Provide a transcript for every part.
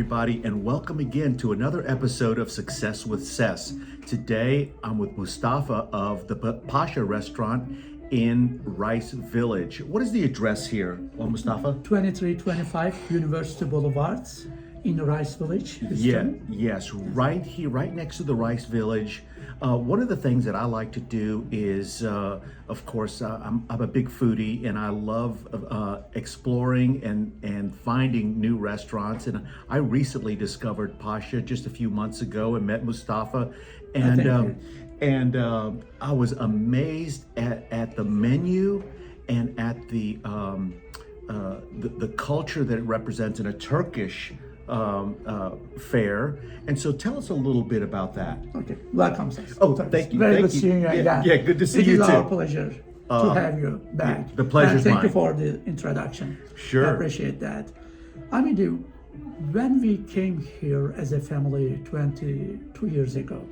everybody, and welcome again to another episode of Success with Ces. Today, I'm with Mustafa of the Pasha Restaurant in Rice Village. What is the address here, Mustafa? 2325 University Boulevard in Rice Village, Houston. Yes, right here, right next to the Rice Village. One of the things that I like to do is, of course, I'm a big foodie and I love exploring and finding new restaurants. And I recently discovered Pasha just a few months ago and met Mustafa. And I was amazed at the menu and at the culture that it represents in a Turkish fare. And so tell us a little bit about that. Okay, welcome. Oh, thank you. Very thank good you. seeing you again. Yeah, good to see you too. It is our pleasure to have you back. The pleasure's and thank mine. you for the introduction. Sure. I appreciate that. I mean, when we came here as a family 22 years ago,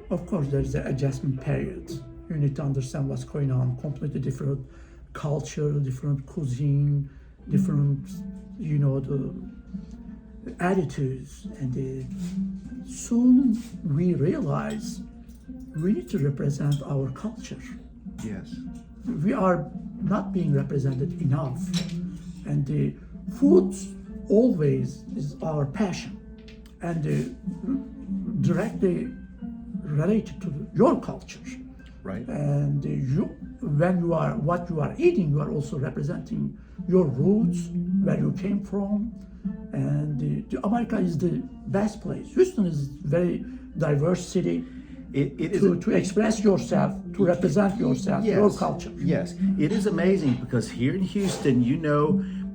of course, there's an adjustment period. You need to understand what's going on. Completely different culture, different cuisine, different, the attitudes. And soon we realize we need to represent our culture. Yes. We are not being represented enough. And the food always is our passion. And directly related to your culture. Right. And what you are eating, you are also representing your roots, where you came from. And America is the best place. Houston is a very diverse city. It is to express yourself, to represent yourself, yes, your culture. Yes, it is amazing because here in Houston,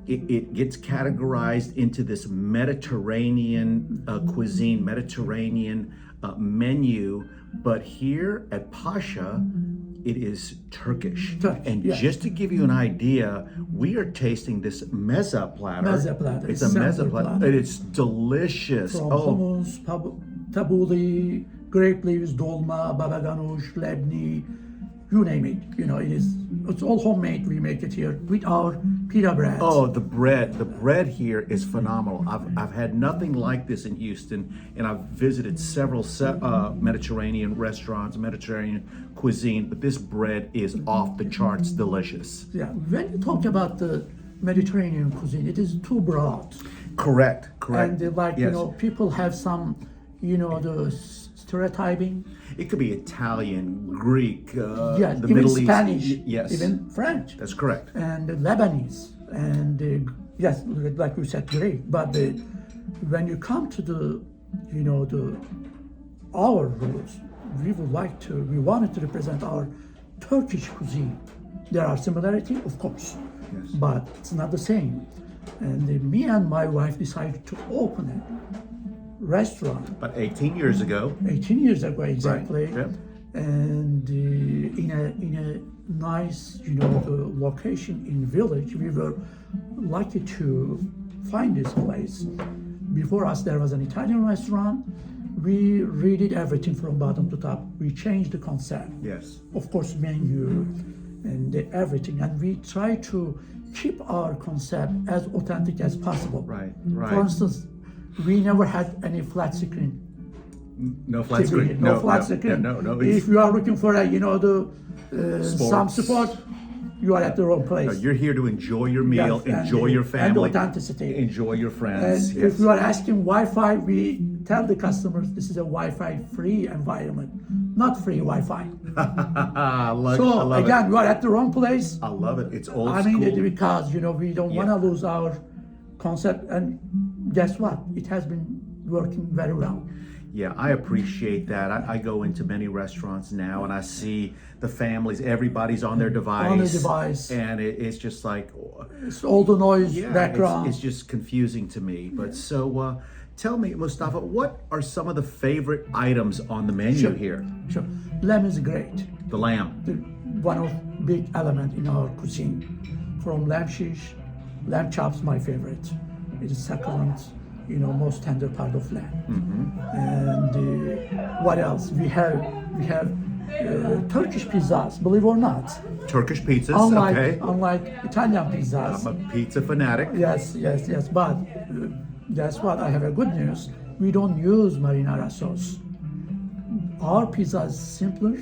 it gets categorized into this Mediterranean cuisine, Mediterranean menu, but here at Pasha, it is Turkish. And yes. just to give you an idea, we are tasting this meze platter. Meze platter. It's a meze platter, and it's delicious. From hummus, tabbouleh, grape leaves, dolma, baba ganoush, lebni, you name it. It's all homemade. We make it here with our pita bread. Oh, the bread here is phenomenal. I've had nothing like this in Houston, and I've visited several Mediterranean restaurants, Mediterranean cuisine, but this bread is off the charts delicious. Yeah, when you talk about the Mediterranean cuisine, it is too broad. Correct. And yes. People have some, the stereotyping. It could be Italian, Greek, Yes, the even Middle Spanish, East. Yes, even French. That's correct. And Lebanese, and yes, like you said, Greek. But when you come to our roots, we wanted to represent our Turkish cuisine. There are similarities, of course, Yes. but it's not the same. And me and my wife decided to open a restaurant About 18 years ago. 18 years ago exactly. Right. Yep. And in a nice location in village, we were lucky to find this place. Before us there was an Italian restaurant. We redid everything from bottom to top. We changed the concept, Yes. of course, menu and everything, and we try to keep our concept as authentic as possible. Right. For instance, we never had any flat screen. No flat TV, screen. no flat screen. No. If you are looking for some Sports. support, you are at the wrong place. You're here to enjoy your meal, Yes, enjoy your family, and authenticity. enjoy your friends. And Yes. if you are asking Wi-Fi, we tell the customers this is a Wi-Fi free environment, not free Wi-Fi. I love Again, it. you are at the wrong place. I love it. It's old I school. mean, because we don't want Yeah. to lose our concept. And guess what? It has been working very well. Yeah, I appreciate that. I go into many restaurants now and I see the families, everybody's on their device. On the device. And it's just like, It's all the noise, yeah, background. it's just confusing to me. But so tell me, Mustafa, what are some of the favorite items on the menu here? Sure. Lamb is great. The lamb. One of big element in our cuisine. From lamb shish, lamb chops, my favorite. It is second, most tender part of lamb. And what else? We have Turkish pizzas, believe it or not. Turkish pizzas, Unlike okay. Italian pizzas. I'm a pizza fanatic. Yes. But guess what? I have a good news. We don't use marinara sauce. Our pizza is simpler,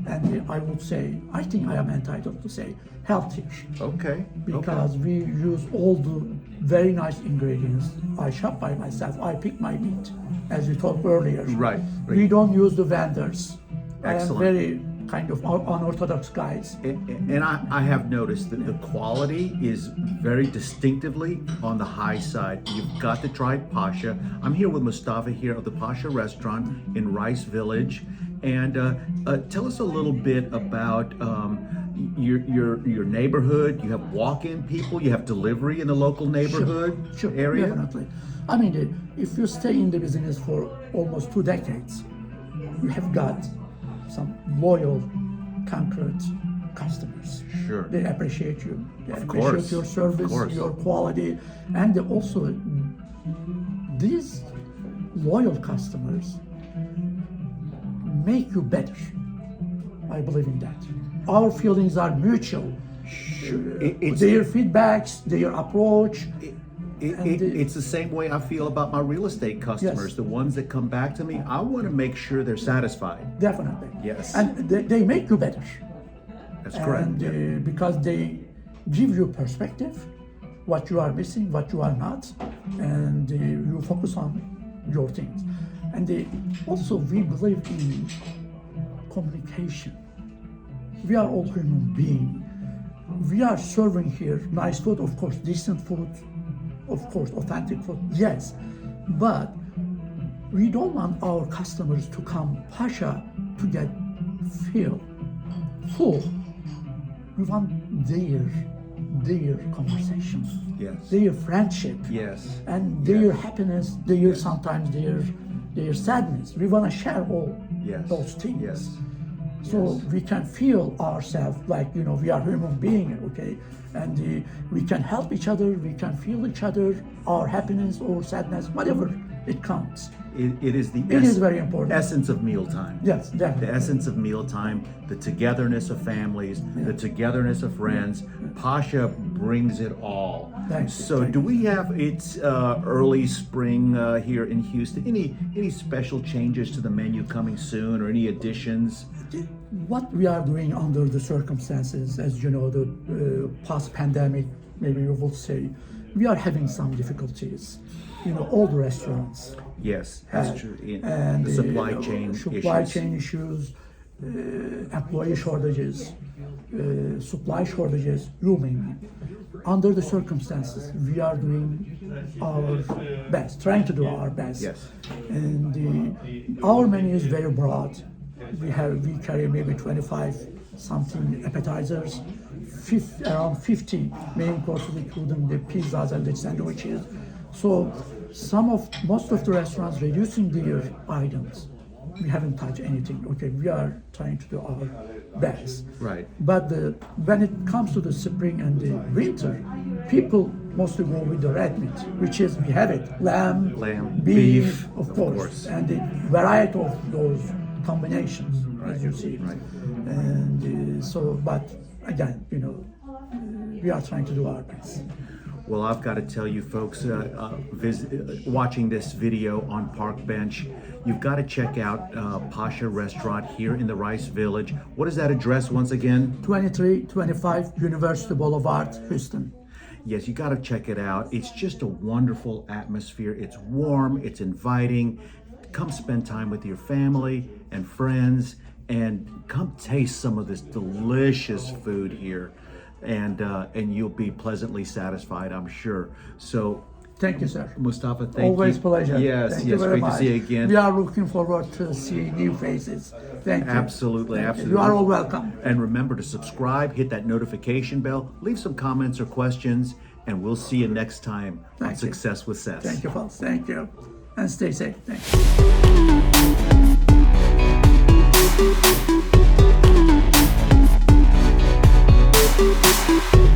and I would say, I think I am entitled to say, healthier. Okay. Because we use all the very nice ingredients. I shop by myself. I pick my meat, as you talked earlier. Right. We don't use the vendors. Excellent. I am very kind of unorthodox guys. And I have noticed that the quality is very distinctively on the high side. You've got to try Pasha. I'm here with Mustafa here at the Pasha Restaurant in Rice Village. And tell us a little bit about your neighborhood. You have walk-in people. You have delivery in the local neighborhood Sure, area. definitely. I mean, if you stay in the business for almost 2 decades, you have got some loyal, concrete customers. Sure. They appreciate you. They Of appreciate course. your service, Of course. your quality, and they also these loyal customers make you better. I believe in that. Our feelings are mutual. It's Their feedbacks, their approach. it's the same way I feel about my real estate customers. Yes. The ones that come back to me, I want to make sure they're satisfied. Definitely. Yes. And they make you better. That's correct. And Yeah. because they give you perspective, what you are missing, what you are not, and you focus on your things. And also we believe in communication. We are all human beings. We are serving here nice food, of course, decent food, of course, authentic food, yes. But we don't want our customers to come Pasha to get full. We want their conversations, Yes. their friendship, Yes. and their happiness, sometimes their sadness. We want to share all Yes. those things. Yes. So we can feel ourselves like, we are human beings, okay? And we can help each other, we can feel each other, our happiness or sadness, whatever it comes. It is the It is very important. essence of mealtime. Yes, definitely. The essence of mealtime, the togetherness of families, the togetherness of friends. Pasha brings it all. Thank you, So, thank do we have it's early spring here in Houston? Any special changes to the menu coming soon, or any additions? What we are doing under the circumstances, as you know, the post-pandemic, maybe you will say, we are having some difficulties. All the restaurants. Yes, that's true. And The supply chain supply issues. chain issues, employee shortages, supply shortages, looming. Under the circumstances, we are doing our best, trying to do our best. Yes. And our menu is very broad. We carry maybe 25 something appetizers, around 50 main courses, including the pizzas and the sandwiches. So most of the restaurants reducing their items. We haven't touched anything. Okay, we are trying to do our best. Right. But when it comes to the spring and the winter, people mostly go with the red meat, which is we have it: lamb, beef, of course, and the variety of those combinations, as you see. Right. And but again, we are trying to do our best. Well, I've got to tell you folks, watching this video on Park Bench, you've got to check out Pasha Restaurant here in the Rice Village. What is that address once again? 2325 University Boulevard, Houston. Yes, you got to check it out. It's just a wonderful atmosphere. It's warm, it's inviting. Come spend time with your family and friends, and come taste some of this delicious food here. And you'll be pleasantly satisfied, I'm sure. So, Thank you, sir. Mustafa, thank you. Always pleasure. Yes, Thank yes, you very great much. to see you again. We are looking forward to see new faces. Thank you. Absolutely, Thank you. absolutely. You are all welcome. And remember to subscribe, hit that notification bell, leave some comments or questions, and we'll see you next time on Thank you. Success with Ces. Thank you, folks. Thank you. And stay safe. Thank you.